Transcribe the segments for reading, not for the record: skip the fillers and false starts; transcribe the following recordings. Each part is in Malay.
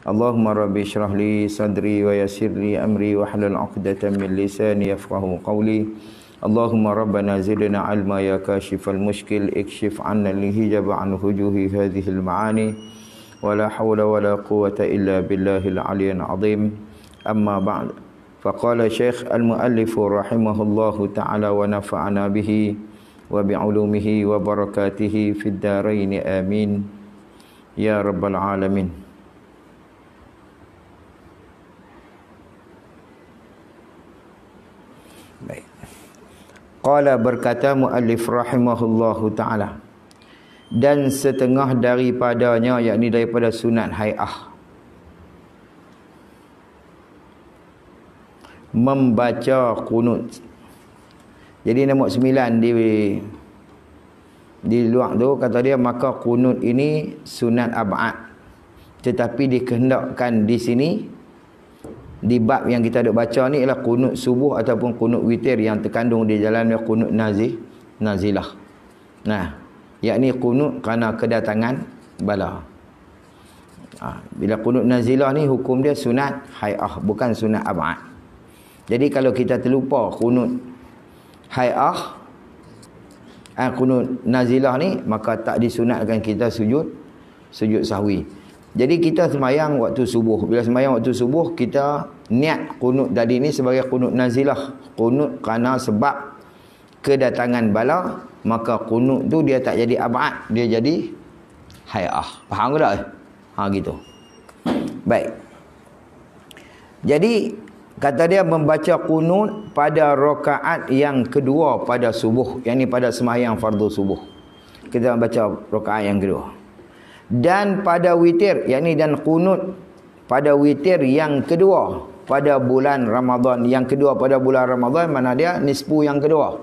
Allahumma rabbi shrah li sadri wa yassir li amri wa hlul 'uqdatam min lisani yafqahu qawli. Allahumma rabbana zidna 'ilma ya kashifal mushkil ikshif 'anna al-hijab 'an wujuhi hadhihi al-ma'ani wa la hawla wa la quwwata illa billahil 'aliyyil 'azim. Amma ba'd. Faqala Syekh al-muallif rahimahullahu ta'ala wa nafa'ana bihi wa bi'ulumihi wa barakatihi fid dharain amin ya rabbal alamin. Baik. Qala berkata muallif rahimahullahu ta'ala, dan setengah daripadanya, yakni daripada sunat hai'ah, membaca qunut. Jadi nombor 9 di luar tu kata dia, maka qunut ini sunat ab'ad, tetapi dikehendakkan di sini di bab yang kita ada baca ni ialah qunut subuh ataupun qunut witir yang terkandung di dalamnya qunut nazilah. Nah, yakni qunut kerana kedatangan bala. Bila qunut nazilah ni hukum dia sunat hai'ah, bukan sunat ab'ad. Jadi kalau kita terlupa qunut hai'ah, qunut nazilah ni, maka tak disunatkan kita sujud sahwi. Jadi kita semayang waktu subuh. Bila semayang waktu subuh, kita niat qunut tadi ni sebagai qunut nazilah. Qunut kerana sebab kedatangan bala, maka qunut tu dia tak jadi ab'ad, dia jadi hai'ah. Faham ke tak? Gitu. Baik. Jadi kata dia membaca qunut pada rakaat yang kedua pada subuh, yakni pada sembahyang fardu subuh. Kita baca rakaat yang kedua. Dan pada witir, yakni dan qunut pada witir yang kedua pada bulan Ramadan. Yang kedua pada bulan Ramadan, mana dia nisfu yang kedua.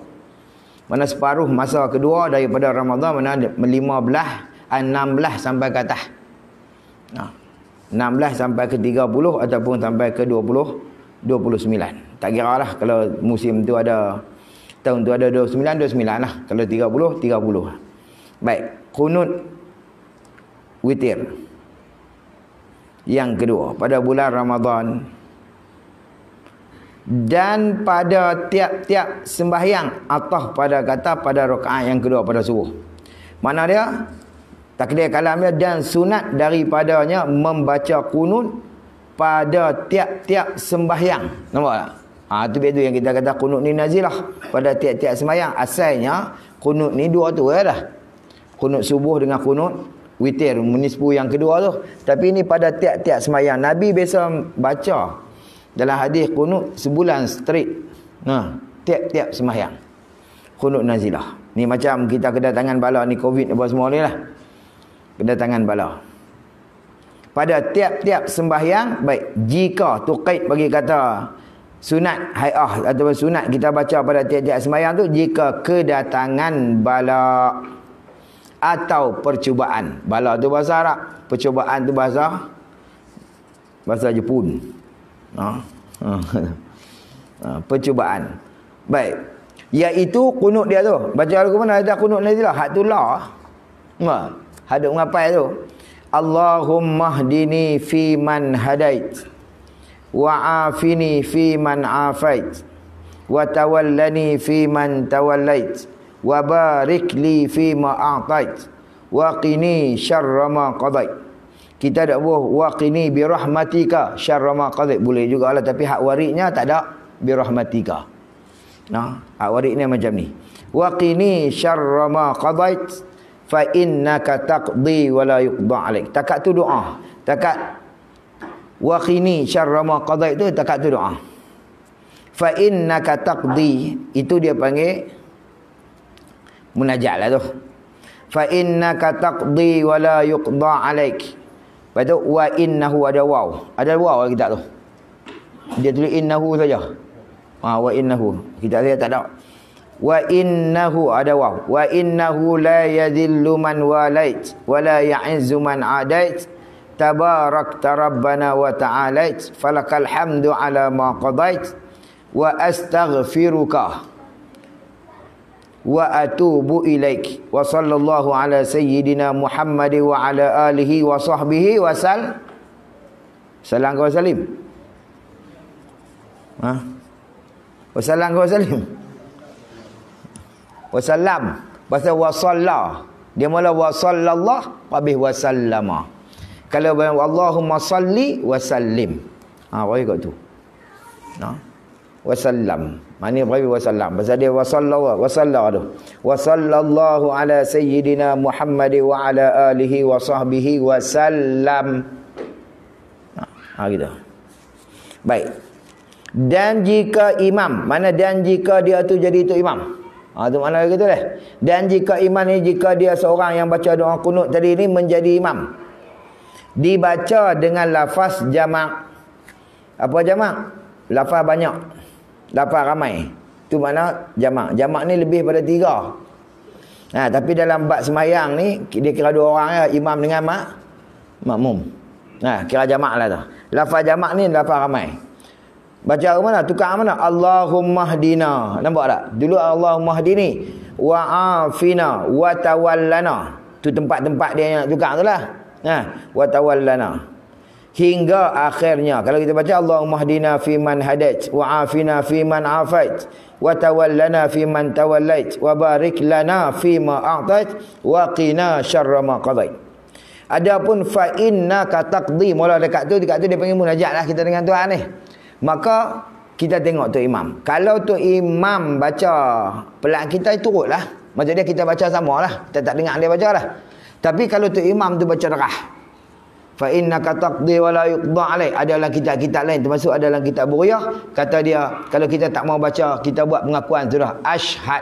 Mana separuh masa kedua daripada Ramadan, mana 16 sampai ke atas. 16 sampai ke 30 ataupun sampai ke 29. Tak kira lah, kalau musim tu ada, tahun tu ada 29 lah. Kalau 30. Baik, qunut witir yang kedua pada bulan Ramadan, dan pada tiap-tiap sembahyang, atau pada kata pada rakaat yang kedua pada subuh. Mana dia? Takdir kalamnya, dan sunat daripadanya membaca qunut pada tiap-tiap sembahyang. Nampak tak? Itu yang kita kata qunut ni nazilah pada tiap-tiap sembahyang. Asalnya qunut ni dua tu dah. Qunut subuh dengan qunut witir, menisfu yang kedua tu. Tapi ini pada tiap-tiap sembahyang. Nabi biasa baca dalam hadis qunut sebulan straight. Tiap-tiap sembahyang qunut nazilah. Ni macam kita kedatangan bala ni, Covid apa semua ni lah. Kedatangan bala pada tiap-tiap sembahyang. Baik, jika tu qaid bagi kata sunat hai'ah atau sunat kita baca pada tiap-tiap sembahyang tu, jika kedatangan bala atau percubaan. Bala tu bahasa Arab, percubaan tu bahasa Jepun. Percubaan. Baik, iaitu qunut dia tu. Baca lagu mana ada qunut nazilah, hak tu la. Hadap ngapai tu. Allahumma hdini fi man hadait, wa afini fi man afait, wa tawallani fi man tawallait, wa barik li fi ma a'tait, wa qini syarra ma qadait. Kita tak boleh wa qini bi rahmatika syarra ma qadait, boleh jugalah, tapi hak waridnya tak ada bi rahmatika. Hak waridnya macam ni. Wa qini syarra ma qadait fa innaka taqdi wa la yuqda alaik. Takat tu doa. Takat wa qini syarra ma qadait tu, takat tu doa. Fa innaka taqdi, itu dia panggil munajat lah tu. Fa innaka taqdi wa la yuqda alaik. Lepas tu wa innahu, ada waw. Ada waw lagi tak tu? Dia tulis innahu saja. Wa innahu. Kita lihat tak ada. Wa innahu, ada waw. Wa innahu la yadhillu man walait wa la ya'izzu man adait. Tabarakta rabbana wa ta'alait. Falakal hamdu ala ma qadait. Wa astaghfiruka wa atubu ilaik. Wa sallallahu ala sayyidina Muhammad wa ala alihi wa sahbihi wa Salam kau salim. Ha? Wasalam kau salim. Wasalam. Pasal wasalla. Dia mula wasallallah, habis wasallama. Kalau Allahumma salli wasallim. Ha, bagi kat tu. Ha? Wasallam. Mana bagi wasallam? Pasal dia wasalla tu. Wasallallahu ala sayyidina Muhammad wa ala alihi wa sahbihi wasallam. Ha, gitu. Baik. Dan jika imam, mana dan jika dia tu jadi tu imam. Ha, tu mana gitu dah. Dan jika imam ni, jika dia seorang yang baca doa kunut tadi ni menjadi imam, dibaca dengan lafaz jamak. Apa jamak? Lafaz banyak, lafaz ramai. Tu mana jamak. Jamak ni lebih pada 3. Ha, tapi dalam bab sembahyang ni dia kira 2 orang ya, imam dengan makmum. Ha, kira jamak lah tu. Lafaz jamak ni lafaz ramai. Baca mana? Tukar mana? Allahumma hdina. Nampak tak? Dulu Allahumma hdini wa afina wa tawallana. Tu tempat-tempat dia yang nak tukar tu lah. Ha, wa tawallana. Hingga akhirnya. Kalau kita baca Allahumma hdina fi man hadait wa afina fi man afait wa tawallana fi man tawallait wa barik lana fi ma a'tait wa qina syarra ma qadait. Adapun fa innaka taqdi, mula dekat tu dia panggil munajat lah kita dengan Tuhan ni. Maka kita tengok tu imam. Kalau tu imam baca, pelan kita turutlah. Maksudnya kita baca samalah. Kita tak dengar dia baca lah. Tapi kalau tu imam tu baca derah. Fa innaka taqdi wa la yuqda alaik. Adalah kitab-kitab lain termasuk adalah kitab Buriyah. Kata dia, kalau kita tak mau baca, kita buat pengakuan sudah asyhad.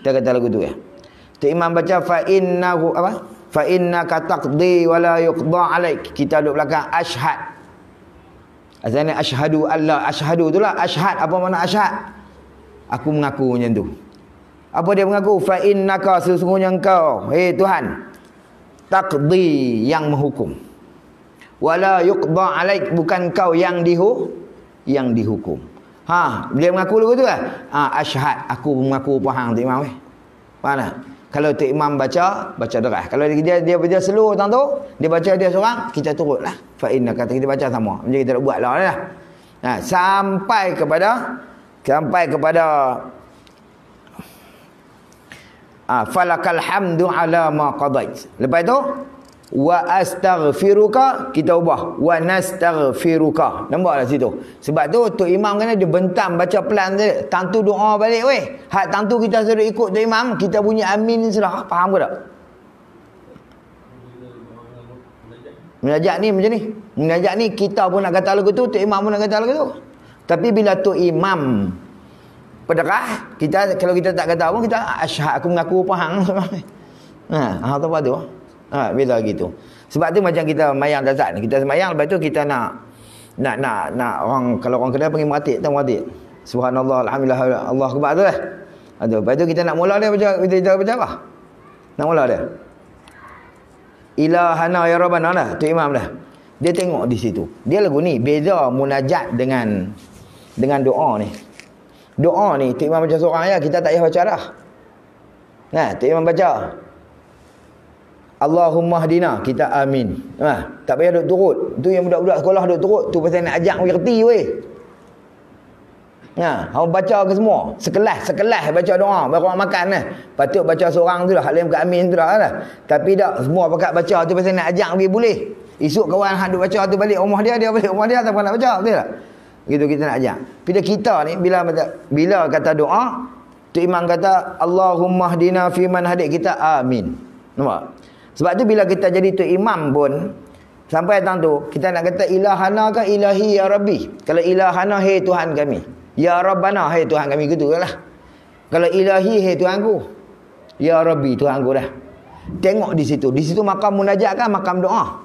Dia kata lagu tu ya. Tu imam baca fa innahu apa? Fa innaka taqdi wa la yuqda alaik. Kita duduk belakang asyhad. Asalnya asyhadu Allah, asyhadu itulah asyhad. Apa makna asyhad? Aku mengaku macam tu. Apa dia mengaku? Fa innaka, sesungguhnya engkau, hei Tuhan, taqdi, yang menghukum. Wala yuqda alaik, bukan kau yang dihukum. Ha, dia mengaku lagu tu kan? Ha, asyhad, aku mengaku pahang tu imam weh. Faham tak? Kalau tu imam baca deras. Kalau dia baca slow tang tu, dia baca dia seorang, kita turutlah. Fa inna, kata kita baca sama. Macam kita nak buatlah lah. Ha, sampai kepada falakal hamdu ala ma qadait. Lepas tu wa astaghfiruka, kita ubah wa nastaghfiruka. Nampak tak situ? Sebab tu imam kena dia bentam baca pelan dia. Tantu doa balik weh. Hak tantu kita suruh ikut tu imam, kita bunyi amin sudah. Faham ke tak? Munajat ni macam ni. Munajat ni kita pun nak kata lagu tu imam pun nak kata lagu tu. Tapi bila tu imam pedekah, kita kalau kita tak kata apa, kita asyhad, aku mengaku faham. Ha, tu apa tu? Ha, bila gitu. Sebab tu macam kita mayang tazat ni. Kita semayang, lepas tu kita nak orang, kalau orang kedai panggil meratik, tahu meratik. Subhanallah, alhamdulillah, Allah akbar tu lah. Lepas tu kita nak mula dia baca apa? Nak mula dia. Ilahana ya Rabbana dah, tu imam dah. Dia tengok di situ. Dia lagu ni beza munajat dengan doa ni. Doa ni tu imam baca seorang ya, kita tak payah baca dah. Nah, tu imam baca Allahumma hdina, kita amin. Ha, tak payah duk turut. Tu yang budak-budak sekolah duk turut, tu pasal nak ajak mengerti weh. Ha, hang baca ke semua? Sekelas baca doa, baru orang makan lah. Patut baca seorang tu lah, hak lain bukan amin tu lah. Tapi tak, semua pakat baca tu pasal nak ajak pergi boleh. Esok kawan hang duk baca tu balik rumah dia balik rumah dia, tak nak baca, betul tak? Gitu kita nak ajak. Bila kita ni bila kata doa, tu imam kata Allahumma hdina fi man hadait, kita amin. Nampak? Sebab tu bila kita jadi tu imam pun, sampai datang tu, kita nak kata ilahana ke ilahi ya Rabbi. Kalau ilahana, hei Tuhan kami. Ya Rabbana, hei Tuhan kami, gitu lah. Kalau ilahi, hei Tuhanku. Ya Rabbi, Tuhanku dah. Tengok di situ. Di situ makam munajat kan, makam doa.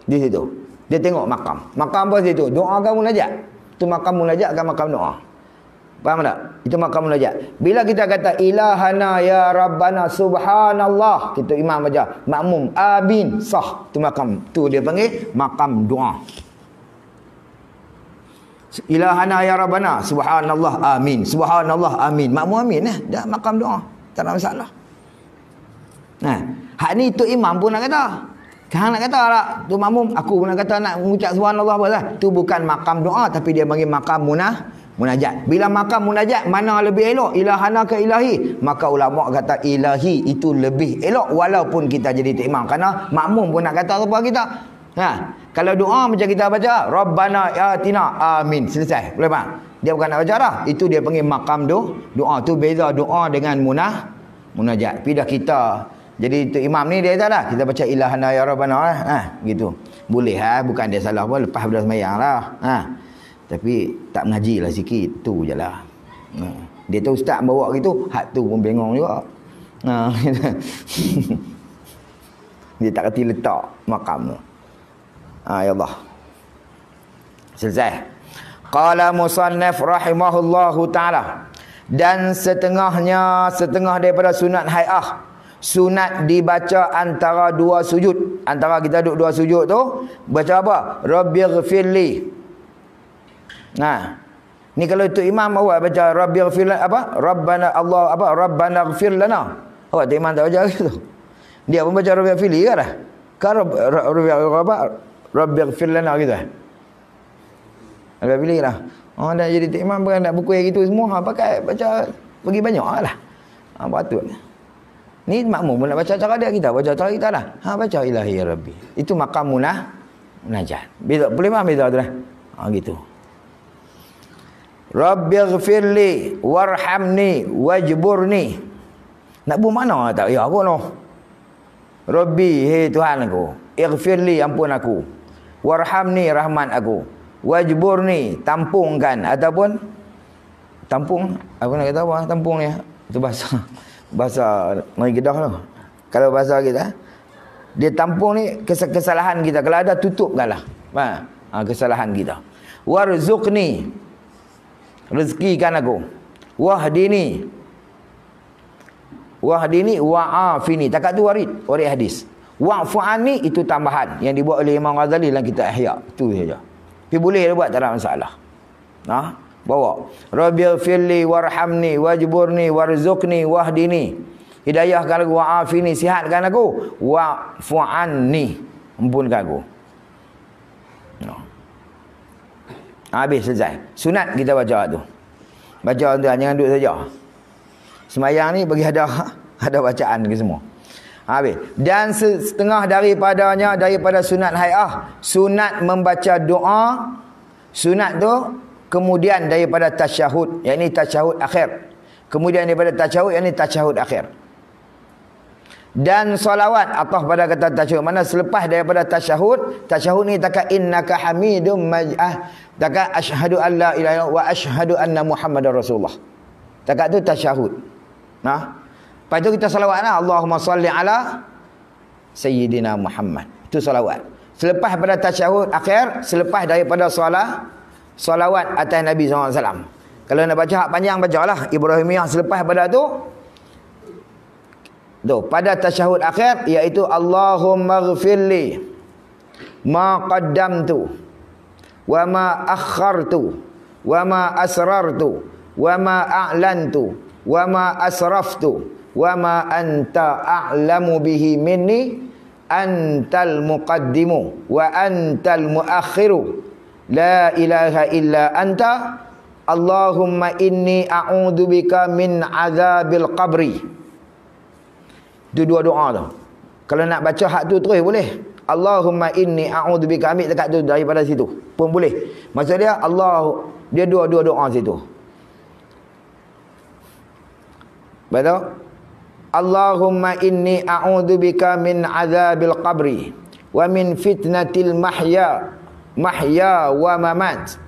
Di situ. Dia tengok makam. Makam apa situ? Doa kan munajat. Itu makam munajat kan makam doa. Faham tak? Itu makam munajat. Bila kita kata ilahana ya Rabbana subhanallah, kita imam baca, makmum amin, sah. Itu makam. Tu dia panggil makam doa. Ilahana ya Rabbana subhanallah amin, subhanallah amin. Makmum amin lah. Dah makam doa. Tak ada masalah. Nah, hak ni tu imam pun nak kata. Kang nak kata lah, tu makmum, aku pun nak kata nak mengucap subhanallah apa lah. Tu bukan makam doa, tapi dia panggil makam munajat. Bila makam munajat, mana lebih elok? Ilahana ke ilahi? Maka ulama kata ilahi itu lebih elok walaupun kita jadi imam. Kerana makmum pun nak kata apa kita. Ha, kalau doa macam kita baca, Rabbana atina, amin. Selesai. Boleh faham? Dia bukan nak baca dah. Itu dia panggil makam doa. Tu beza doa dengan munajat. Tapi dah kita jadi tu imam ni dia kata dah, kita baca ilahana ya rabbana lah. Ha, gitu. Boleh bukan dia salah pun lepas dah sembahyang lah. Ha. Tapi tak mengaji lah sikit, tu je lah. Ha. Dia tu ustaz bawa gitu, hak tu pun bengong juga. Ha. Dia tak kerti letak makam tu. Ha, ya Allah. Selesai. Qala musannaf rahimahullahu ta'ala. Dan setengah daripada sunat hai'ah. Sunat dibaca antara dua sujud. Antara kita duduk dua sujud tu, baca apa? Rabbighfirli. Nah. Ni kalau tu imam awak baca Rabbighfir apa? Rabbana Allah apa? Rabbana ighfir lana. Awak tu imam tak baca gitu. Dia pun baca Rabbighfirli ke dah? Kan Rabbighfir lana gitu. Rabbighfirli lah. Oh dah jadi tu imam bukan nak buku yang gitu semua, pakai baca bagi banyaklah. Ha, patut. Ni makmum pun nak baca cara dia, kita baca cara kita lah. Ha, baca ilahi ya Rabbi. Itu makam munajat. Beza, boleh faham beza tu dah? Ha, gitu. Rabbighfirli warhamni wajburni. Nak buat mana tak? Ya apa noh? Rabbi, hei Tuhan aku. Ighfirli, ampun aku. Warhamni, rahmat aku. Wajburni, tampungkan. Ataupun tampung, apa nak kata apa? Tampung ni. Itu bahasa Mari Kedah tu. Kalau bahasa kita, dia tampung ni kesalahan kita. Kalau ada, tutupkanlah. Kesalahan kita. Warzuqni, rezekikan aku. Wahdini wa'afini. Takat tu warid hadis. Wa'fu'ani itu tambahan yang dibuat oleh Imam Ghazali dalam kitab Ihya. Itu saja. Tapi boleh dia buat, tak ada masalah. Bawa Rabbighfirli warhamni wajburni warzuqni wahdini. Hidayahkan aku, wa'afini, sihatkan aku, wa'fu'anni, ampunkan aku. Habis, selesai. Sunat kita baca tu. Baca tu jangan duduk saja. Semayang ni bagi ada bacaan ke semua. Habis. Dan setengah daripada sunat hai'ah, sunat membaca doa. Sunat tu kemudian daripada tasyahud, yakni tasyahud akhir. Kemudian daripada tasyahud, yakni tasyahud akhir. Dan solawat atau pada kata tasyahud. Mana selepas daripada tasyahud, tasyahud ni takat innaka hamidum maj'ah. Takat asyhadu an la ilaha illallah wa asyhadu anna Muhammadar Rasulullah. Takat tu tasyahud. Lepas tu kita salawat lah. Allahumma salli ala Sayyidina Muhammad. Itu salawat. Selepas pada tasyahud akhir, selepas daripada salawat atas Nabi SAW. Kalau nak baca hak panjang, bacalah Ibrahimiyah selepas pada tu. Pada tasyahud akhir, iaitu Allahumma ghfirli ma qaddamtu wa ma akhartu wa ma asrartu wa ma a'lantu wa ma asraftu wa ma anta a'lamu bihi minni antal muqaddimu wa antal muakhiru la ilaha illa anta Allahumma inni a'udzubika min azabil qabri. Itu dua doa tu. Kalau nak baca hak tu terus boleh. Allahumma inni a'udzubika, ambil dekat tu daripada situ pun boleh. Maksud dia dia dua doa situ. Betul? Allahumma inni a'udzubika min azabil qabri wa min fitnatil mahya wa mamat.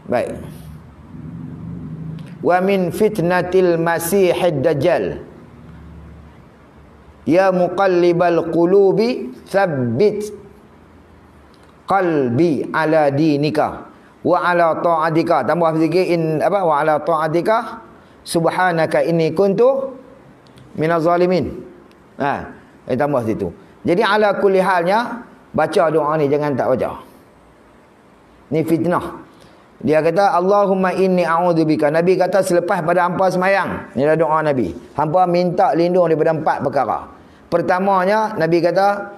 Baik. Wa min fitnatil masihid dajjal. Ya muqallibal qulubi tsabbit qalbi ala dinika wa ala ta'atika. Tambah sikit wa ala ta'atika subhanaka inni kuntu minaz zalimin. Tambah situ. Jadi ala kulli halnya baca doa ni, jangan tak baca. Ni fitnah. Dia kata Allahumma inni a'udzubika. Nabi kata selepas pada hampa semayang, ni adalah doa Nabi. Hampa minta lindung daripada 4 perkara. Pertamanya Nabi kata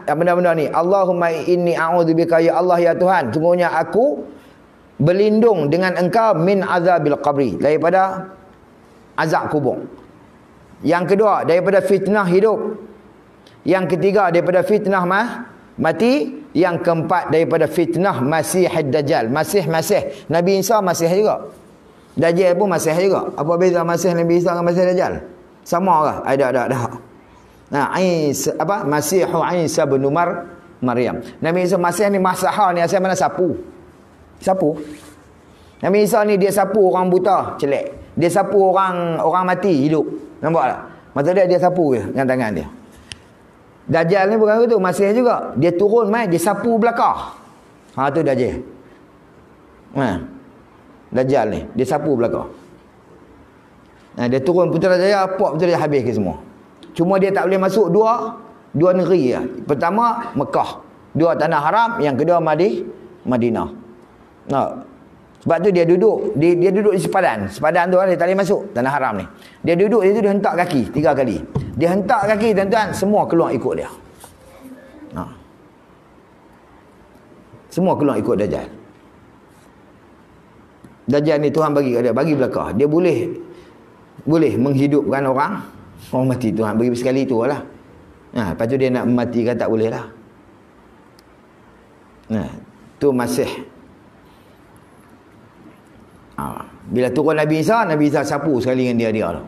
benda-benda ni, Allahumma inni a'udzubika, ya Allah ya Tuhan, sungguhnya aku berlindung dengan Engkau min azabil qabri, daripada azab kubur. Yang kedua, daripada fitnah hidup. Yang ketiga, daripada fitnah mati. Yang keempat, daripada fitnah Masih Dajjal. Masih Nabi Isa Masih juga, Dajjal pun Masih juga. Apa beza Masih Nabi Isa dengan Masih Dajjal? Sama ke? Ada. Nah, Masih Isa bin Maryam. Nabi Isa Masih ni Masahah ni asal mana? Sapu. Nabi Isa ni dia sapu orang buta celek. Dia sapu orang mati hidup. Nampak tak? Maksud dia sapu je dengan tangan dia. Dajjal ni bukan begitu, Masih juga. Dia turun dia sapu belakang. Tu Dajjal. Dajjal ni, dia sapu belakang. Dia turun Putrajaya, Putrajaya habis ke semua. Cuma dia tak boleh masuk dua negeri ya. Pertama Mekah, 2 tanah haram, yang kedua Madinah. Sebab tu dia duduk di sepadan tu dia tak boleh masuk tanah haram ni. Dia duduk di situ, dia hentak kaki 3 kali. Dia hentak kaki, tuan-tuan, semua keluar ikut dia. Semua keluar ikut Dajjal. Dajjal ni Tuhan bagi kat dia, bagi belakang. Dia boleh menghidupkan orang mati. Tuhan bagi sekali tu lah. Lepas tu dia nak mematikan tak boleh lah. Tu Masih. Bila turun Nabi Isa sapu sekali dengan dia tu.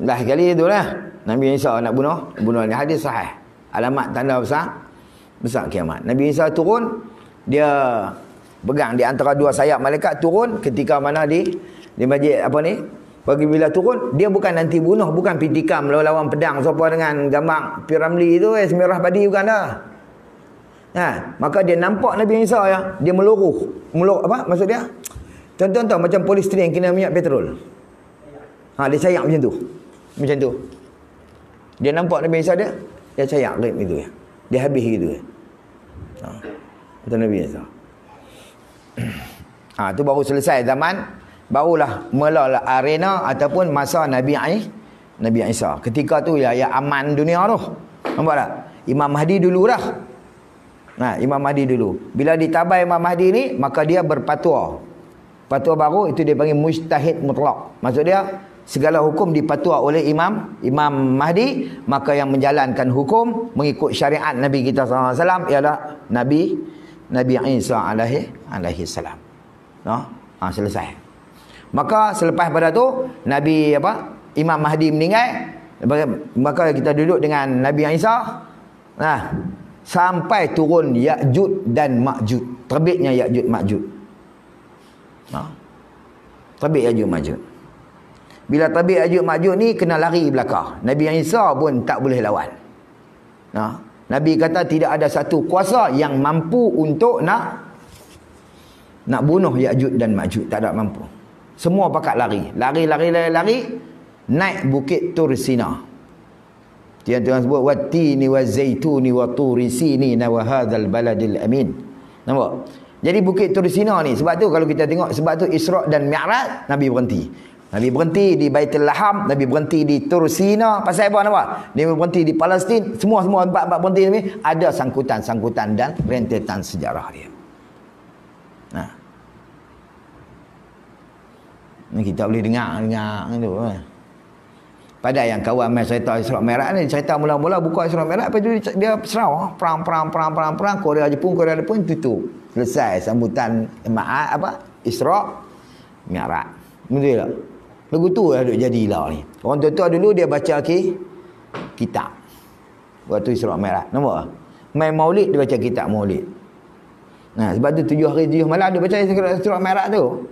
Dah sekali tu lah. Nabi Isa nak bunuh ni, hadis sahih. Alamat tanda besar kiamat. Nabi Isa turun, dia pegang di antara 2 sayap malaikat, turun ketika mana di masjid bagi bila turun, dia bukan nanti bunuh, bukan pitikam lawan pedang siapa dengan gambar Piramli tu semerah padi, bukan dah. Maka dia nampak Nabi Isa ya, dia meluruh apa maksud dia? Tuan-tuan tahu macam polistren kena minyak petrol. Dia cayak macam tu. Dia nampak Nabi Isa, dia cayak rip gitu ya. Dia habis gitu ya. Itu Nabi Isa. Tu baru selesai zaman, barulah mulalah arena ataupun masa Nabi Isa. Ketika tu ya aman dunia tu. Nampak tak? Imam Mahdi dulu dah. Imam Mahdi dulu. Bila ditabai Imam Mahdi ni, maka dia berfatwa. Fatwa baru itu dia panggil mujtahid mutlak. Maksud dia segala hukum dipatwa oleh Imam Mahdi, maka yang menjalankan hukum mengikut syariat Nabi kita SAW ialah Nabi Isa alaihi salam. Selesai. Maka selepas pada tu Imam Mahdi meninggal, maka kita duduk dengan Nabi Isa. Sampai turun Ya'jud dan Ma'jud. Terbitnya Ya'jud Ma'jud. Terbit Ya'jud Ma'jud. Bila terbit Ya'jud Ma'jud ni kena lari belakang. Nabi Isa pun tak boleh lawan. Nabi kata tidak ada satu kuasa yang mampu untuk nak bunuh Ya'jud dan Ma'jud. Tak ada mampu. Semua pakat lari. Lari. Naik bukit Tur Sina. Tuan-tuan sebut wattini wazaituni wa turi sinina wa hadzal baladil amin. Nampak? Jadi bukit Tur Sina ni, sebab tu kalau kita tengok, sebab tu Isra' dan Mi'raj Nabi berhenti. Nabi berhenti di Baitul Laham, Nabi berhenti di Tur Sina. Pasal apa nampak? Nabi berhenti di Palestin. Semua tempat berhenti ni ada sangkutan dan rentetan sejarah dia. Ni kita boleh dengar tu. Pada yang kawan main cerita Isra' Mi'raj ni, cerita mula-mula buka Isra' Mi'raj, lepas tu dia serau perang Korea Jepun tutup. Selesai sambutan Isra' Mi'raj. Betul tak? Lagu tu lah duk jadilah ni. Orang tua dulu dia baca kitab waktu Isra' Mi'raj. Nampak? Main maulid dia baca kitab maulid. Sebab tu 7 hari 7 malam dia baca Isra' Mi'raj tu.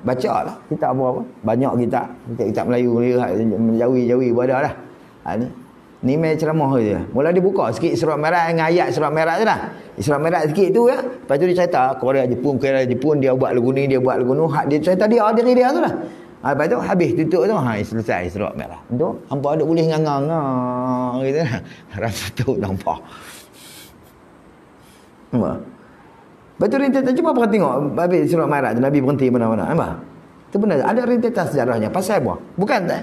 Baca lah kitab apa banyak kitab Melayu Jawi pun ada lah. Ni main ceramah je. Mula dia buka sikit Isra' Mi'raj dengan ayat Isra' Mi'raj tu lah. Isra' Mi'raj sikit tu ya. Lepas tu dia cerita Korea Jepun dia buat lagu ni, dia buat lagu nu. Dia cerita diri dia tu lah. Lepas tu habis tutup tu selesai Isra' Mi'raj. Tu hampa duk boleh ngangang gitu lah. Rasa tu nampak. Nampak? Betul rintitan. Cuba pernah tengok habis surat Ma'idah tu Nabi berhenti mana-mana. Nampak? Itu benar. Ada rintitan sejarahnya. Pasal apa? Bukan tak?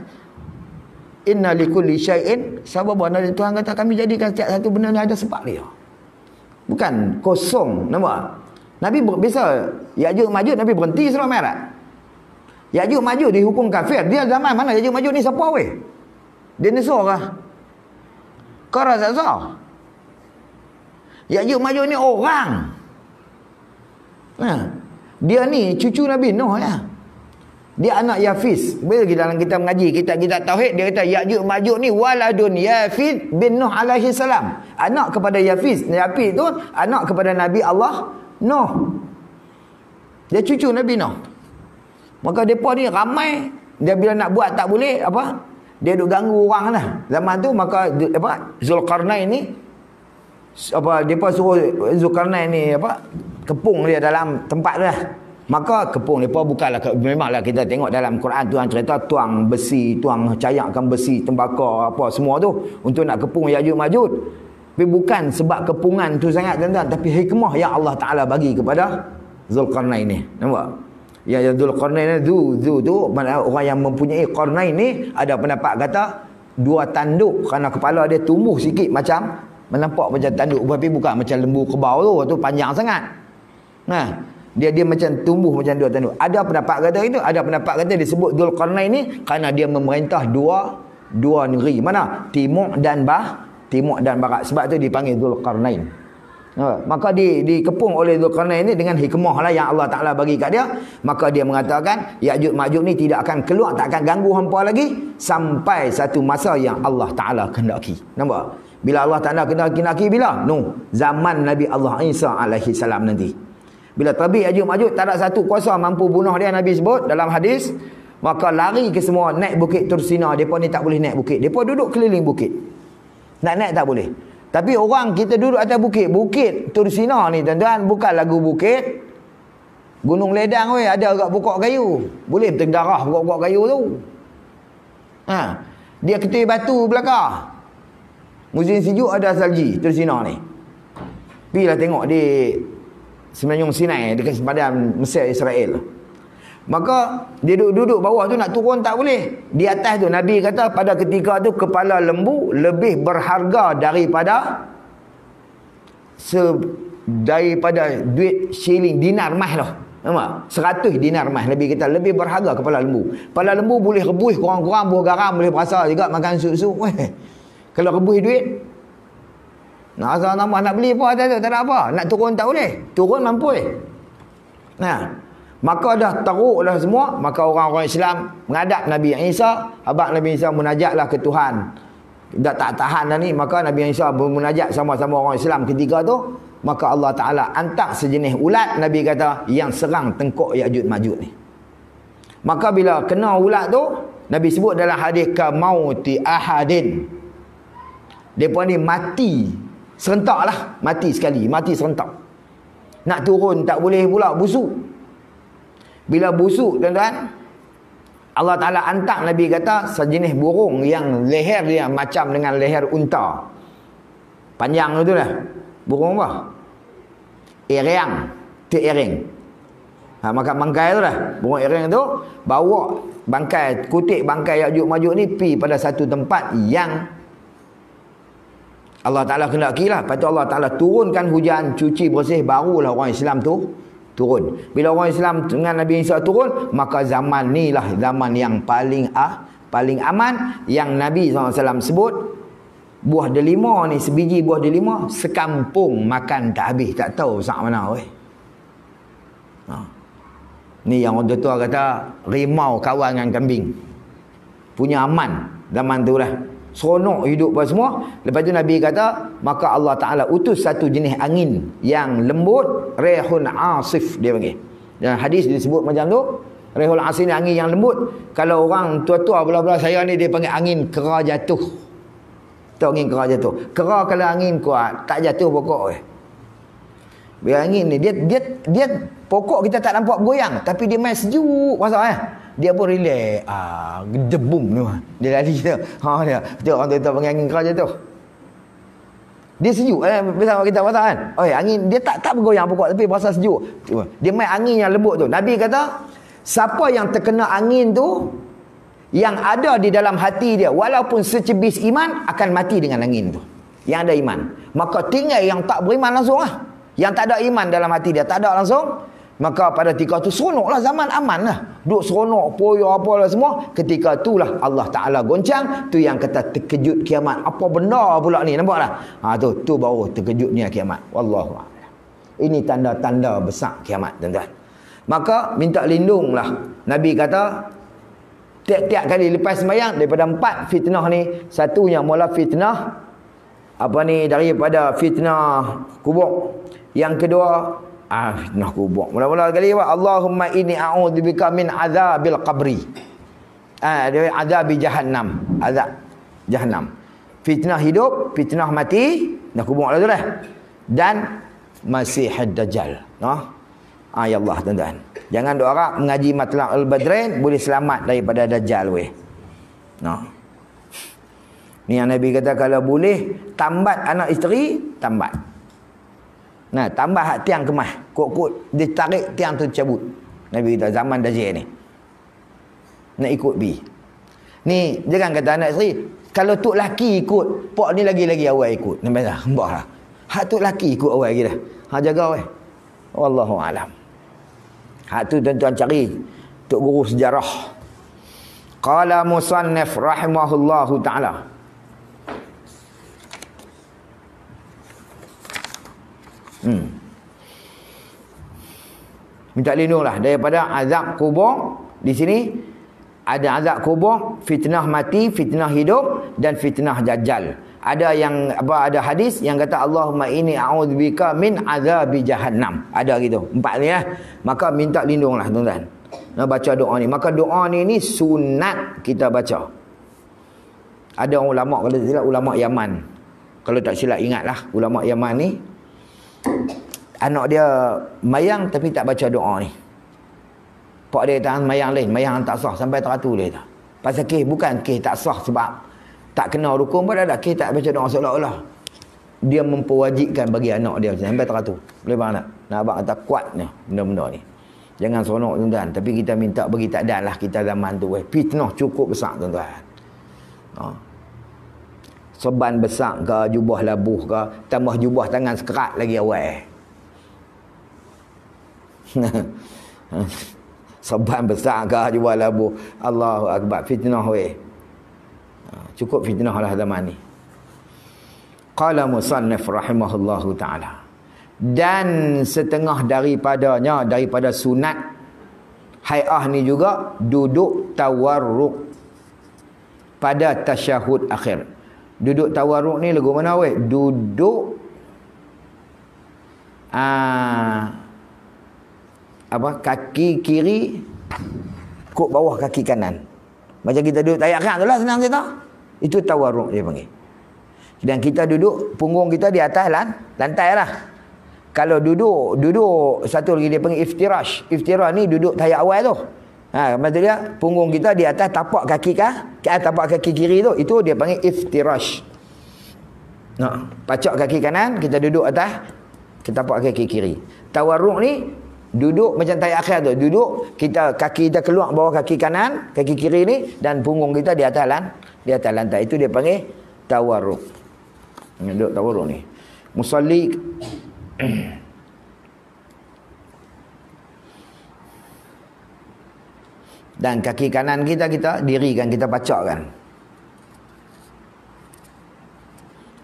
Inna likulli syai'in sababun. Tuhan kata kami jadikan setiap satu benda ni ada sebab dia. Bukan kosong. Nampak? Nabi biasa Ya'juj Ma'juj Nabi berhenti surat Ma'idah. Ya'juj Ma'juj dihukum kafir. Dia zaman mana Ya'juj Ma'juj ni siapa weh? Dinosaur kah? Kau rasa sah? Ya'juj Ma'juj ni orang. Dia ni cucu Nabi Nuh ya. Dia anak Yafis. Bila dalam kita mengaji kita tauhid, dia kata Ya'juj Ma'juj ni waladun Yafis bin Nuh alaihi salam. Anak kepada Yafis. Yafis tu anak kepada Nabi Allah Nuh. Dia cucu Nabi Nuh. Maka depa ni ramai, dia bila nak buat tak boleh apa? Dia duk ganggu orang lah. Zaman tu maka apa? Zulkarnain ni apa depa suruh Zulkarnain ni apa? Kepung dia dalam tempat dia. Maka kepung depa bukanlah, memanglah kita tengok dalam Quran Tuhan cerita tuang besi, tuang cayakkan besi, tembakau apa semua tu untuk nak kepung Ya'juj Ma'juj. Tapi bukan sebab kepungan tu sangat tuan-tuan, tapi hikmah yang Allah Taala bagi kepada Zulkarnain ni. Nampak? Ya Zulkarnain tu mana orang yang mempunyai Qarnain ni ada pendapat kata dua tanduk kerana kepala dia tumbuh sikit macam menampak macam tanduk tapi bukan macam lembu kerbau tu panjang sangat. Nah, dia macam tumbuh macam dua tanduk. Ada pendapat kata itu, ada pendapat kata disebut Zulkarnain ni kerana dia memerintah dua negeri. Mana? Timur dan Barat. Sebab tu dipanggil Zulkarnain. Maka dikepung oleh Zulkarnain ni dengan hikmah lah yang Allah Ta'ala bagi kat dia. Maka dia mengatakan Ya'juj Ma'juj ni tidak akan keluar, tak akan ganggu hampa lagi sampai satu masa yang Allah Ta'ala kehendaki. Nampak? Bila Allah Ta'ala kehendaki bila? Zaman Nabi Allah Isa alaihi salam nanti. Bila terbit Ya'juj Ma'juj, tak ada satu kuasa mampu bunuh dia. Nabi sebut dalam hadis, maka lari ke semua naik bukit Tursina. Mereka ni tak boleh naik bukit. Mereka duduk keliling bukit. Nak naik tak boleh. Tapi orang kita duduk atas bukit. Bukit Tursina ni tuan-tuan bukan lagu bukit Gunung Ledang weh, ada agak pokok kayu. Boleh terdarah pokok-pokok kayu tu. Dia ketui batu belakang. Musim sejuk ada salji Tursina ni. Pergilah tengok di Semenanjung Sinai dekat sempadan Mesir Israel. Maka dia duduk bawah tu nak turun tak boleh. Di atas tu Nabi kata pada ketika tu kepala lembu lebih berharga daripada duit shilling dinar mah lah. Nampak? 100 dinar mah Nabi kata lebih berharga kepala lembu. Kepala lembu boleh rebus kurang-kurang buah garam, boleh berasa juga makan susu. Kalau rebus duit nak asal tambah nak beli apa tak ada apa. Nak turun tak boleh. Turun mampu. Maka dah teruk dah semua. Maka orang-orang Islam menghadap Nabi Isa. Abang Nabi Isa munajatlah ke Tuhan. Dah tak tahan dah ni. Maka Nabi Isa bermunajat sama-sama orang Islam ketika tu. Maka Allah Ta'ala hantar sejenis ulat. Nabi kata yang serang tengkok Ya'juj Ma'juj ni. Maka bila kena ulat tu, Nabi sebut dalam hadis kamauti ahadin. Mereka ni mati serentak lah. Mati sekali. Mati serentak. Nak turun tak boleh pula, busuk. Bila busuk tuan-tuan, Allah Ta'ala hantar Nabi kata sejenis burung yang leher dia macam dengan leher unta. Panjang tu lah. Burung apa? Erang. Tu ering. Makan bangkai tu lah. Burung ering tu bawa bangkai, kutik bangkai Ya'juj Ma'juj ni pi pada satu tempat yang Allah Ta'ala kendaki lah. Lepas tu Allah Ta'ala turunkan hujan cuci bersih, barulah orang Islam tu turun. Bila orang Islam dengan Nabi Isa turun, maka zaman ni lah zaman yang paling aman. Yang Nabi SAW sebut buah delima ni, sebiji buah delima sekampung makan tak habis, tak tahu sak mana weh. Ni yang orang tua kata rimau kawan dengan kambing. Punya aman zaman tu lah. Seronok hidup apa semua. Lepas tu Nabi kata, maka Allah Ta'ala utus satu jenis angin yang lembut, rihun asif dia panggil. Dan hadis disebut macam tu. Rihul asif ni angin yang lembut. Kalau orang tua-tua belah-belah saya ni dia panggil angin kera jatuh. Tahu angin kera jatuh. Kera kalau angin kuat tak jatuh pokok. Bila angin ni dia pokok kita tak nampak bergoyang, tapi dia main sejuk pasal dia pun relax. Gedebum tu. Dia lari tu. Dia. Betul orang tu panggil angin kera jatuh. Dia sejuk bersama kita pasal kan. Angin dia tak bergoyang pokok tapi berasa sejuk. Dia main angin yang lembut tu. Nabi kata, siapa yang terkena angin tu, yang ada di dalam hati dia walaupun secebis iman akan mati dengan angin tu. Yang ada iman. Maka tinggal yang tak beriman langsung lah. Yang tak ada iman dalam hati dia, tak ada langsung. Maka pada ketika tu seronoklah, zaman aman lah. Duk seronok, poyo apalah semua. Ketika itulah Allah Ta'ala goncang. Tu yang kata terkejut kiamat. Apa benda pula ni, nampak tak? Tu baru terkejutnya kiamat. Wallahu'alam. Ini tanda-tanda besar kiamat, tuan-tuan. Maka minta lindunglah. Nabi kata, tiap-tiap kali lepas sembahyang, daripada 4 fitnah ni, satunya mula fitnah daripada fitnah kubur. Yang kedua, fitnah kubur. Mula-mula kali Allahumma inni a'udzubika min azabil qabri. Dari azabi jahannam. Azab jahannam. Fitnah hidup, fitnah mati, dah kubur lah tu dah. Dan Masihid Dajjal. Ya Allah, tuan-tuan. Jangan doa harap mengaji Matlaq al-Badrain boleh selamat daripada Dajjal weh. Ni yang Nabi kata kalau boleh tambat anak isteri, tambat. Tambah hak tiang kemas. Kok dia tarik tiang tu cabut. Nabi kata zaman Dajjal ni. Nak ikut bi. Ni jangan kata anak isteri, kalau tok laki ikut, pok ni lagi-lagi awal ikut. Nampak tak? Hembah lah. Hak tok laki ikut awal lagi dah. Jaga weh. Wallahu alam. Hak tu tuan-tuan cari tok guru sejarah. Qala musannif rahimahullahu ta'ala. Minta lindunglah daripada azab kubur. Di sini ada azab kubur, fitnah mati, fitnah hidup dan fitnah dajjal. Ada yang ada hadis yang kata Allahumma inni a'udzubika min azabi jahannam. Ada gitu. 4 ni lah. Maka minta lindunglah tuan-tuan. Baca doa ni. Maka doa ni sunat kita baca. Ada ulama, kalau tak silap ulama Yaman. Kalau tak silap ingatlah ulama Yaman ni, anak dia mayang tapi tak baca doa ni. Pak dia tahan mayang lain, mayang tak sah sampai teratur dia tak. Pasal bukan tak sah sebab tak kena rukun pun ada. Tak baca doa seolah-olah dia memperwajibkan bagi anak dia sampai teratur. Boleh faham tak? Nak abang kata kuatnya benda-benda ni. Jangan seronok tuan-tuan. Tapi kita minta bagi takdan lah kita zaman tu. Fitnah cukup besar tuan-tuan. Seban besar ke, jubah labuh ke, tambah jubah tangan sekerat lagi awal. Seban besar ke, jubah labuh. Allahu Akbar. Fitnah weh. Cukup fitnah lah zaman ni. Qala musannif rahimahullahu ta'ala. Dan setengah daripadanya, daripada sunat hai'ah ni juga duduk tawarruk pada tasyahud akhir. Duduk tawarruk ni lagu mana weh? Duduk kaki kiri kok bawah kaki kanan. Macam kita duduk tayak kan tu lah, senang cerita. Itu tawarruk dia panggil. Dan kita duduk, punggung kita di atas lantai lah. Kalau duduk satu lagi dia panggil iftirash. Iftirash ni duduk tayak awal tu. Maksudnya punggung kita di atas tapak kaki tapak kaki kiri tu, itu dia panggil iftirash. Pacak kaki kanan, kita duduk atas tapak kaki kiri. Tawarruk ni duduk macam tayak akhir tu. Duduk kaki kita keluar bawah kaki kanan, kaki kiri ni, dan punggung kita di atas lantai. Itu dia panggil tawarruk. Duduk tawarruk ni. Musalli dan kaki kanan kita dirikan, kita pacakkan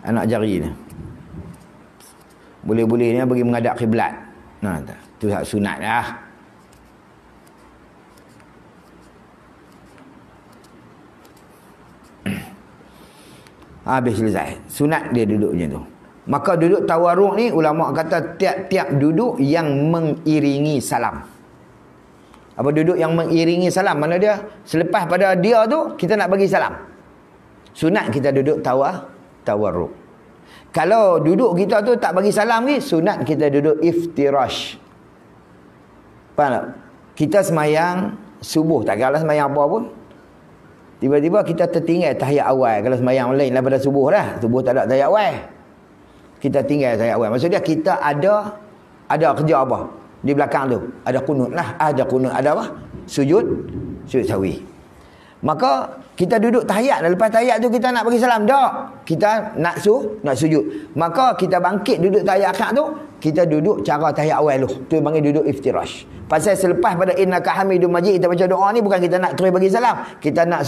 anak jari ni. Boleh-boleh ni bagi menghadap kiblat. Tu hak sunat lah. Habis selesai. Sunat dia duduk macam tu. Maka duduk tawarruk ni ulama kata tiap-tiap duduk yang mengiringi salam. Apa duduk yang mengiringi salam? Mana dia? Selepas pada dia tu kita nak bagi salam. Sunat kita duduk tawarruk. Kalau duduk kita tu tak bagi salam ni, sunat kita duduk iftirash. Faham tak? Kita semayang subuh, tak kala semayang apa pun. Tiba-tiba kita tertinggal tahiyat awal. Kalau semayang lain daripada subuh dah. Subuh tak ada tahiyat awal. kita tinggal tahiyat awal. Maksud dia kita ada kerja apa? Di belakang tu ada kunut lah, ada kunut, ada apa? Sujud sahwi. Maka kita duduk tahiyat, dan lepas tahiyat tu kita nak bagi salam tak? Kita nak sujud. Maka kita bangkit duduk tahiyat akhir tu, kita duduk cara tahiyat awal tu. Tu panggil duduk iftirash. Pasal selepas pada innaka hamidum majid kita baca doa ni bukan kita nak terus bagi salam, kita nak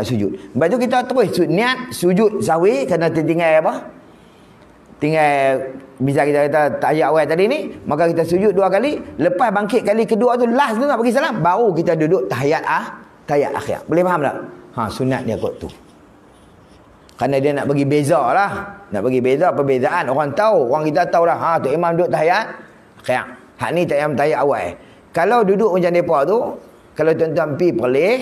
sujud. Lepas tu kita terus niat sujud sahwi kerana tertinggal apa? Tinggal bisa kita kata tahiyat awal tadi ni, maka kita sujud 2 kali, lepas bangkit kali kedua tu last tu nak bagi salam, baru kita duduk tahiyat akhir. Boleh faham tak? Sunat dia kot tu. Kerana dia nak bagi beza lah. Nak bagi beza perbezaan. Orang tahu. Orang kita tahu dah. Tu imam duduk tahiyat akhir. Hak ni tak imam tahiyat awal. Kalau duduk macam mereka tu, kalau tuan-tuan pergi perlih,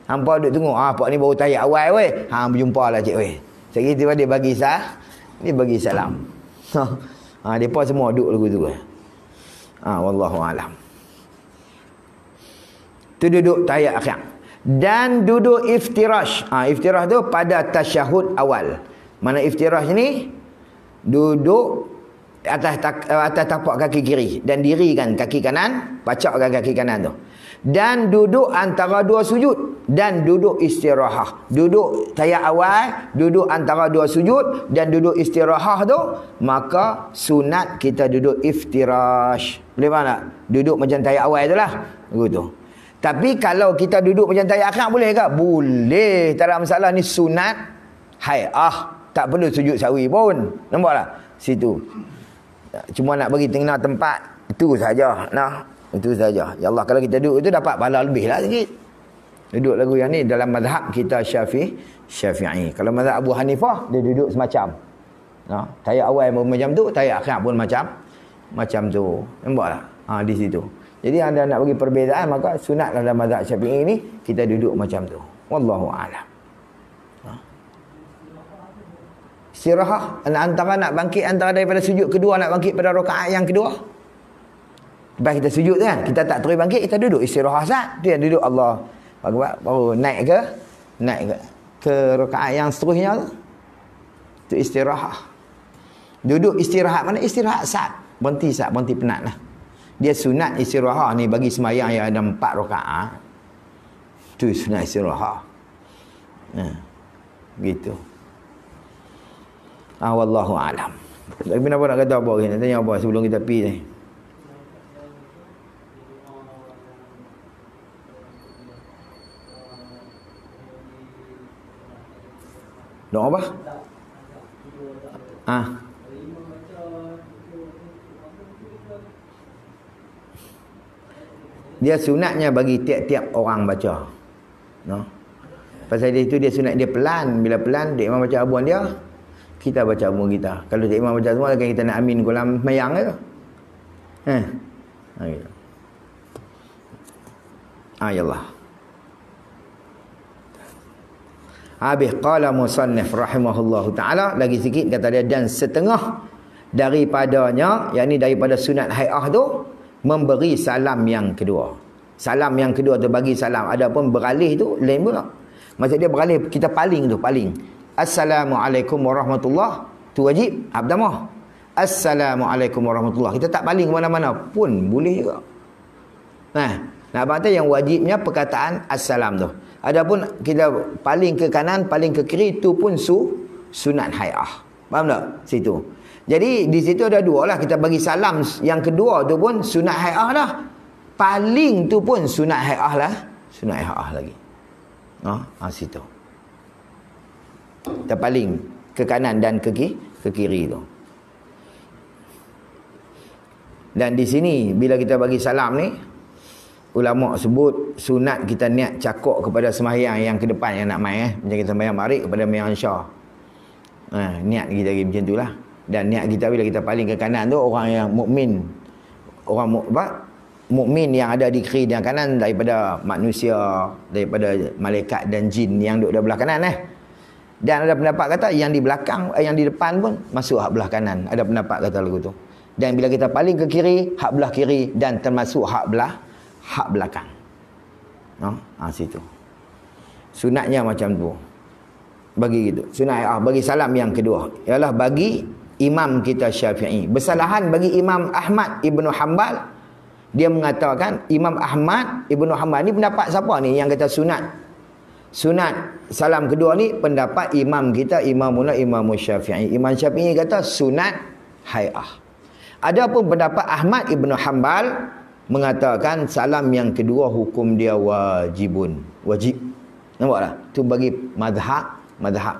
hampa duduk tunggu. Pak ni baru tahiyat awal weh. Berjumpa lah cik weh. Sekali tiba dia bagi dia bagi salam. Mereka semua duduk lagu tu. Wallahualam. Tu duduk tahiyat akhir. Dan duduk iftirash. Iftirash tu pada tasyahud awal. Mana iftirash ni? Duduk atas tapak kaki kiri dan dirikan kaki kanan, pacakkan kaki kanan tu. Dan duduk antara 2 sujud dan duduk istirahah. Duduk tahiyat awal, duduk antara 2 sujud dan duduk istirahah tu, maka sunat kita duduk iftirash. Boleh faham tak? Duduk macam tahiyat awal tu lah. Begitu. Tapi kalau kita duduk macam tahiyat akhir boleh ke? Boleh. Tak ada masalah. Ni sunat hai'ah. Tak perlu sujud sahwi pun. Nampak tak? Situ. Cuma nak bagi tengah tempat. Itu saja. Itu saja. Ya Allah, kalau kita duduk itu dapat pahala lebih lah sikit. Duduk lagu yang ni dalam mazhab kita Syafi'i. Kalau mazhab Abu Hanifah, dia duduk semacam. Tahiyat awal pun macam tu. Tahiyat akhir pun macam tu. Nampak tak? Di situ. Jadi anda nak bagi perbezaan, maka sunatlah dalam mazhab Syafi'i ni kita duduk macam tu. Wallahu a'lam. Istirahah antara nak bangkit antara daripada sujud kedua nak bangkit pada rakaat yang kedua. Lepas kita sujud tu kan, kita tak terus bangkit, kita duduk istirahah sat. Tu yang duduk Allah Akbar, baru naik ke rakaat yang seterusnya tu. Tu istirahah. Duduk istirahat mana? Istirahat sat. Berhenti penat lah. Dia sunat istirahah ni bagi sembahyang yang ada 4 rakaat. Tu sunat istirahah. Gitu. Wallahu a'lam. Tapi kenapa nak kata apa ni? Nak tanya apa sebelum kita pergi ni? Doa apa? Dia sunatnya bagi tiap-tiap orang baca. Pasal dia itu dia sunat dia pelan. Bila pelan, dia imam baca abuan dia, kita baca abuan kita. Kalau dia imam baca semua, kan kita nak amin kolam mayang ke? Gitu. Ya Allah. Habis qala musannif rahimahullahu ta'ala, lagi sikit kata dia, dan setengah daripadanya, yakni daripada sunat hai'ah tu, memberi salam yang kedua. Salam yang kedua tu bagi salam. Adapun beralih tu lain pula. Maksud dia beralih, kita paling. Assalamualaikum warahmatullahi, tu wajib pertama. Assalamualaikum warahmatullahi. Kita tak paling ke mana-mana pun boleh juga. Nak kata yang wajibnya perkataan assalam tu. Adapun kita paling ke kanan, paling ke kiri, tu pun sunat hai'ah. Faham tak? Situ. Jadi di situ ada 2 lah. Kita bagi salam yang kedua tu pun sunat hai'ah dah. Paling tu pun sunat hai'ah lah. Sunat hai'ah lagi. Situ. Kita paling ke kanan dan ke kiri tu. Dan di sini bila kita bagi salam ni, ulama sebut sunat kita niat cakap kepada sembahyang yang ke depan yang nak main. Macam kita sembahyang maghrib kepada sembahyang isya. Niat kita lagi macam itulah. Dan niat kita bila kita paling ke kanan tu, orang yang mukmin, mukmin yang ada di kiri dan kanan daripada manusia, daripada malaikat dan jin yang duduk di belah kanan. Dan ada pendapat kata yang di belakang, yang di depan pun masuk hak belah kanan. Ada pendapat kata lagu tu. Dan bila kita paling ke kiri, hak belah kiri, dan termasuk hak belakang. Situ. Sunatnya macam tu. Bagi gitu. Sunat bagi salam yang kedua ialah bagi imam kita Syafi'i. Bersalahan bagi Imam Ahmad Ibnu Hanbal. Dia mengatakan Imam Ahmad Ibnu Hanbal ni pendapat siapa ni yang kata sunat? Sunat salam kedua ni pendapat imam kita Imam Syafi'i. Imam Syafi'i kata sunat hai'ah. Adapun pendapat Ahmad Ibnu Hanbal mengatakan salam yang kedua hukum dia wajib. Nampaklah? Tu bagi mazhab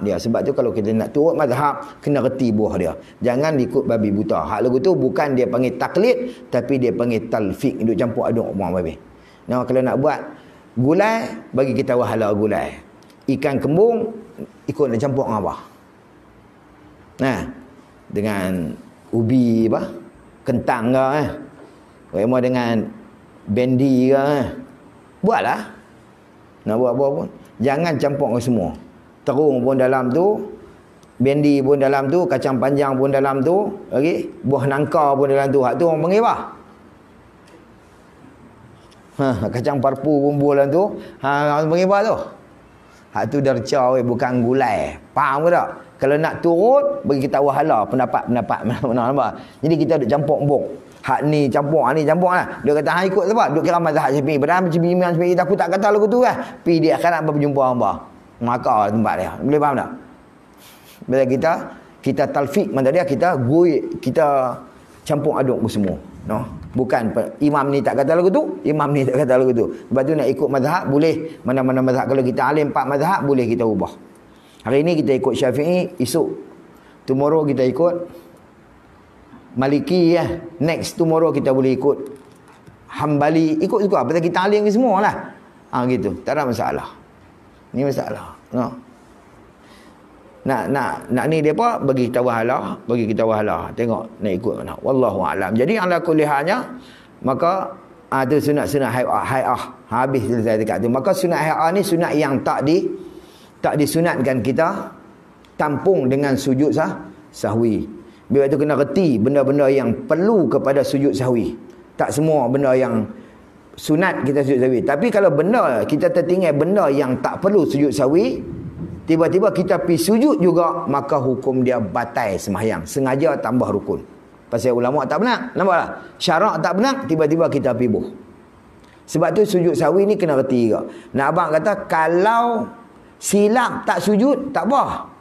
dia. Sebab tu kalau kita nak turut mazhab, kena reti buah dia. Jangan ikut babi buta. Hak lagu tu bukan dia panggil taklid, tapi dia panggil talfiq. Duk campur aduk orang babi. Nah, kalau nak buat gulai, bagi kita wahala gulai. Ikan kembung, ikut nak campur dengan apa? Nah, dengan ubi apa? Kentang ke Bagaimana dengan bendi ke Buatlah. Nak buat apa pun. Jangan campur dengan semua. Terung pun dalam tu, bendi pun dalam tu, kacang panjang pun dalam tu, okay? Buah nangka pun dalam tu. Hak tu orang panggil apa? Kacang parpu bumbu dalam tu. Orang panggil apa tu? Hak tu derca, bukan gulai. Faham ke tak? Kalau nak turut, bagi kita wahala pendapat-pendapat mana nampak. Jadi kita duk campur bong. Hak ni campur, hak ni campur lah. Dia kata hang ikut sebab duk kira mazhab Syafi'i. Padahal macam Imam Syafi'i aku tak kata lagu tu lah. Pi dia akan nak berjumpa hamba. Maka tempat dia. Boleh faham tak? Bila kita talfiq mana dia, kita campur aduk semua. No? Bukan imam ni tak kata lagu tu, imam ni tak kata lagu tu. Sebab tu nak ikut mazhab boleh. Mana-mana mazhab. Kalau kita alim 4 mazhab, boleh kita ubah. Hari ni kita ikut Syafi'i, esok tomorrow kita ikut Maliki ya. Next tomorrow kita boleh ikut Hambali. Ikut juga pasal kita alim ni semua lah. Gitu. Tak ada masalah. Ni masalah. No. Nak ni dia apa? Bagi kita wahala. Tengok nak ikut mana. Wallahu a'lam. Jadi ala kulli halnya, maka ada sunat-sunat hai'ah. Habis selesai dekat tu. Maka sunat hai'ah ni sunat yang tak disunatkan kita tampung dengan sujud sahwi. Bila itu kena reti benda-benda yang perlu kepada sujud sahwi. Tak semua benda yang sunat kita sujud sahwi. Tapi kalau benda kita tertinggal benda yang tak perlu sujud sahwi, tiba-tiba kita pergi sujud juga, maka hukum dia batal sembahyang. Sengaja tambah rukun. Pasal ulama tak benar. Nampaklah? Syarak tak benar, tiba-tiba kita pergi buh. Sebab tu sujud sahwi ni kena reti juga. Nak abang kata kalau silap tak sujud, tak apa.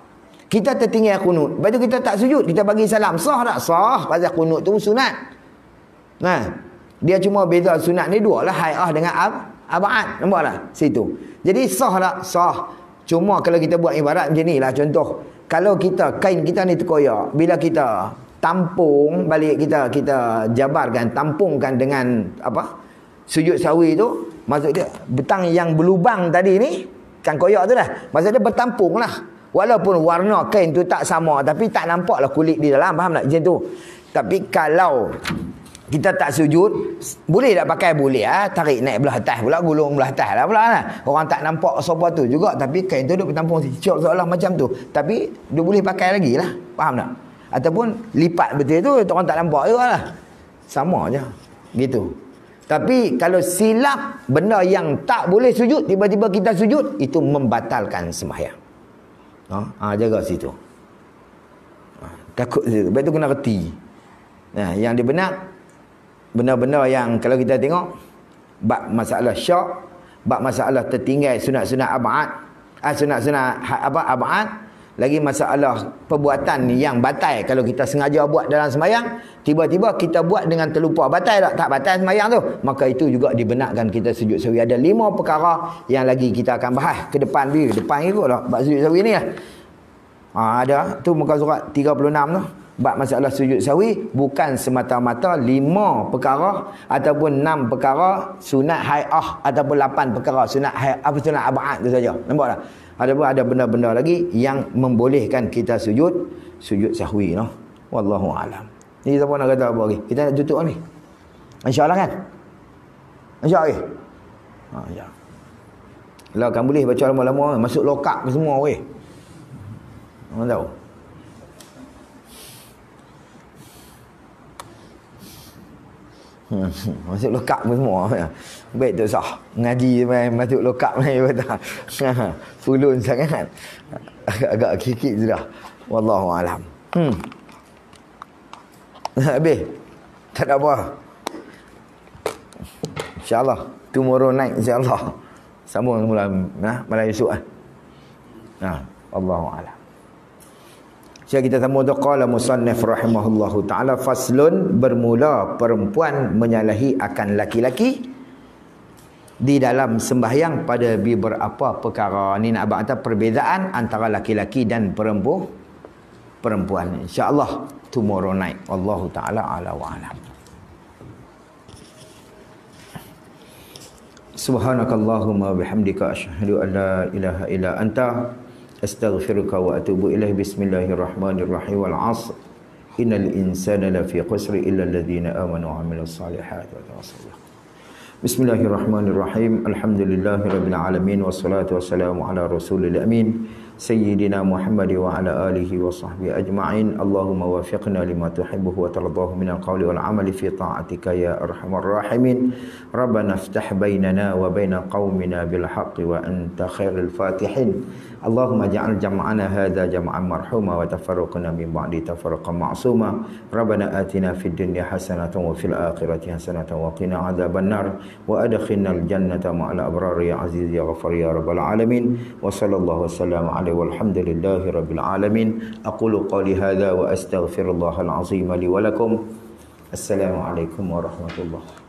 Kita tertinggal kunut. Lepas tu kita tak sujud, kita bagi salam. Sah tak? Sah. Pasal kunut tu sunat. Nah, dia cuma beza sunat ni dua lah. Hai'ah dengan ab'ad. Nampaklah? Situ. Jadi sah tak? Sah. Cuma kalau kita buat ibarat macam ni lah. Contoh. Kalau kain kita ni terkoyak. Bila kita tampung balik, kita jabarkan, tampungkan dengan apa? Sujud sahwi tu. Maksud dia, betang yang berlubang tadi ni, kan koyak tu dah. Maksud dia bertampung lah. Walaupun warna kain tu tak sama, tapi tak nampaklah kulit di dalam. Faham tak? Macam tu. Tapi kalau kita tak sujud, boleh tak pakai? Boleh lah. Tarik naik belah atas pula, gulung belah atas lah pula lah. Orang tak nampak sopa tu juga, tapi kain tu duk bertampung seolah-olah macam tu. Tapi dia boleh pakai lagi lah. Faham tak? Ataupun lipat betul tu, orang tak nampak juga lah. Sama je. Gitu. Tapi kalau silap benda yang tak boleh sujud, tiba-tiba kita sujud, itu membatalkan sembahyang. Jaga situ. Takut situ. Lepas tu kena reti. Nah, yang dia benar, benda-benda yang kalau kita tengok bab masalah syak, bab masalah tertinggal sunat-sunat ab'ad, sunat-sunat ab'ad, lagi masalah perbuatan yang batal kalau kita sengaja buat dalam sembahyang, tiba-tiba kita buat dengan terlupa. Batal tak? Tak batal sembahyang tu. Maka itu juga dibenarkan kita sujud sahwi. Ada 5 perkara yang lagi kita akan bahas ke depan ni. Depan ikutlah bab sujud sahwi ni lah. Ada tu muka surat 36 tu. Bab masalah sujud sahwi bukan semata-mata 5 perkara ataupun 6 perkara sunat hai'ah ataupun 8 perkara sunat sunat ab'ad tu saja. Nampak tak? Ada benda-benda lagi yang membolehkan kita sujud sahwi, no. Wallahu a'lam. Ni siapa nak kata apa lagi? Kita nak tutup ni. Insya-Allah kan? Insya-Allah. Ya. Lah kan boleh baca lama-lama, masuk lokap ke semua weh. Orang tahu. Masuk lokap semua. Baik tu sah. Ngaji masuk lokap ni betul. Fulun sangat. Agak kikik sudah. Wallahu alam. Habis. Tak ada apa. InsyaAllah. Tomorrow night insyaAllah. Sambung malam esok lah. Allahu a'lam. Jadi kita sambung tu qala musannif rahimahullahu taala faslun, bermula perempuan menyalahi akan laki-laki di dalam sembahyang pada beberapa perkara. Ni nak abang kata perbezaan antara laki-laki dan perempuan. Insya-Allah tomorrow night. Wallahu taala ala wa alam. Subhanakallahumma bihamdika asyhadu an la ilaha illa anta astaghfiruka wa atubu ilaih. Bismillahirrahmanirrahim. Wal 'asr innal insana lafi khusr illa alladhina amanu wa 'amilus salihati wa tawassaw. Bismillahirrahmanirrahim. Alhamdulillahirabbil alamin wassalatu wassalamu ala rasulil amin sayyidina Muhammad wa ala alihi wa sahbihi ajma'in. Allahumma wafiqna lima tuhibbuhu wa tardahu minal qawli wal amali fi ta'atika ya arhamar rahimin. Rabbana iftah bainana wa baina qaumina bil haqqi wa anta khairul fatihin. Allahumma ja'al jam'ana hadha jam'an marhuma wa tafarruqana min ba'di tafarruqan ma'suma. Rabbana atina fid dunya hasanatan wa fil akhirati hasanatan wa qina adzabannar wa adkhilnal jannata ma'al abrar ya aziz ya ghafar ya rabbal alamin. Wa sallallahu wasallam ala walhamdulillahi rabbil alamin. Aqulu qawli hadha wa astaghfirullahal azim li wa lakum. Assalamualaikum warahmatullahi